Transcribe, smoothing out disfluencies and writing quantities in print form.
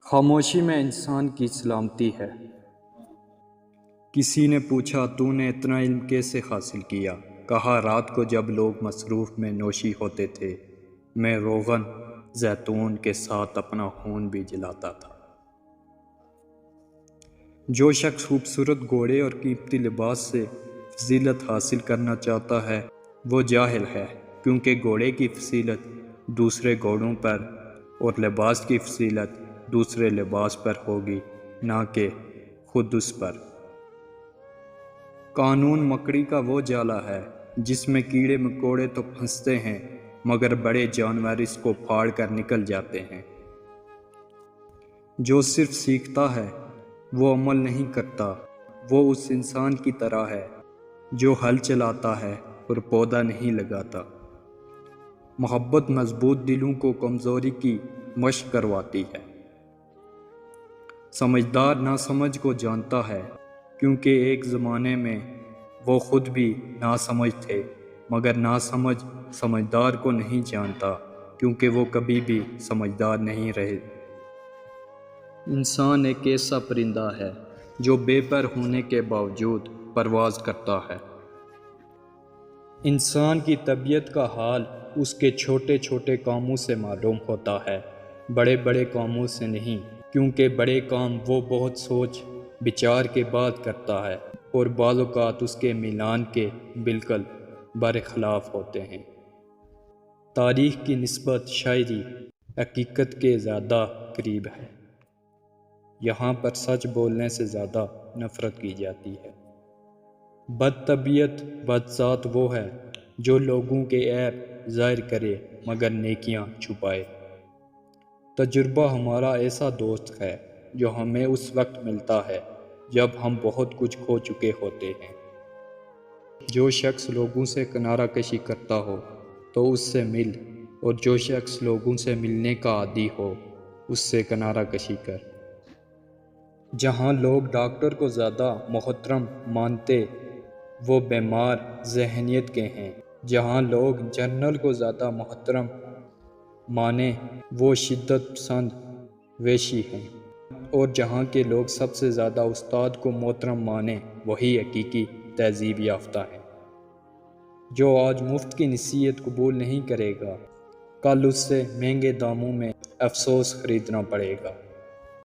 خاموشی میں انسان کی سلامتی ہے۔ کسی نے پوچھا تو نے اتنا علم کیسے حاصل کیا؟ کہا رات کو جب لوگ مصروف میں نوشی ہوتے تھے میں روغن زیتون کے ساتھ اپنا خون بھی جلاتا تھا۔ جو شخص خوبصورت گھوڑے اور قیمتی لباس سے فضیلت حاصل کرنا چاہتا ہے وہ جاہل ہے، کیونکہ گھوڑے کی فضیلت دوسرے گھوڑوں پر اور لباس کی فضیلت دوسرے لباس پر ہوگی، نہ کہ خود اس پر۔ قانون مکڑی کا وہ جالا ہے جس میں کیڑے مکوڑے تو پھنستے ہیں مگر بڑے جانور اس کو پھاڑ کر نکل جاتے ہیں۔ جو صرف سیکھتا ہے وہ عمل نہیں کرتا، وہ اس انسان کی طرح ہے جو ہل چلاتا ہے اور پودا نہیں لگاتا۔ محبت مضبوط دلوں کو کمزوری کی مشق کرواتی ہے۔ سمجھدار ناسمجھ کو جانتا ہے، کیونکہ ایک زمانے میں وہ خود بھی ناسمجھ تھے، مگر ناسمجھ سمجھدار کو نہیں جانتا، کیونکہ وہ کبھی بھی سمجھدار نہیں رہے۔ انسان ایک ایسا پرندہ ہے جو بے پر ہونے کے باوجود پرواز کرتا ہے۔ انسان کی طبیعت کا حال اس کے چھوٹے چھوٹے کاموں سے معلوم ہوتا ہے، بڑے بڑے کاموں سے نہیں، کیونکہ بڑے کام وہ بہت سوچ بچار کے بعد کرتا ہے اور بعض اوقات اس کے میلان کے بالکل برخلاف ہوتے ہیں۔ تاریخ کی نسبت شاعری حقیقت کے زیادہ قریب ہے۔ یہاں پر سچ بولنے سے زیادہ نفرت کی جاتی ہے۔ بد طبیعت بد ذات وہ ہے جو لوگوں کے عیب ظاہر کرے مگر نیکیاں چھپائے۔ تجربہ ہمارا ایسا دوست ہے جو ہمیں اس وقت ملتا ہے جب ہم بہت کچھ کھو چکے ہوتے ہیں۔ جو شخص لوگوں سے کنارہ کشی کرتا ہو تو اس سے مل، اور جو شخص لوگوں سے ملنے کا عادی ہو اس سے کنارہ کشی کر۔ جہاں لوگ ڈاکٹر کو زیادہ محترم مانتے وہ بیمار ذہنیت کے ہیں، جہاں لوگ جنرل کو زیادہ محترم مانے وہ شدت پسند وحشی ہیں، اور جہاں کے لوگ سب سے زیادہ استاد کو محترم مانیں وہی حقیقی تہذیب یافتہ ہیں۔ جو آج مفت کی نصیحت قبول نہیں کرے گا کل اس سے مہنگے داموں میں افسوس خریدنا پڑے گا۔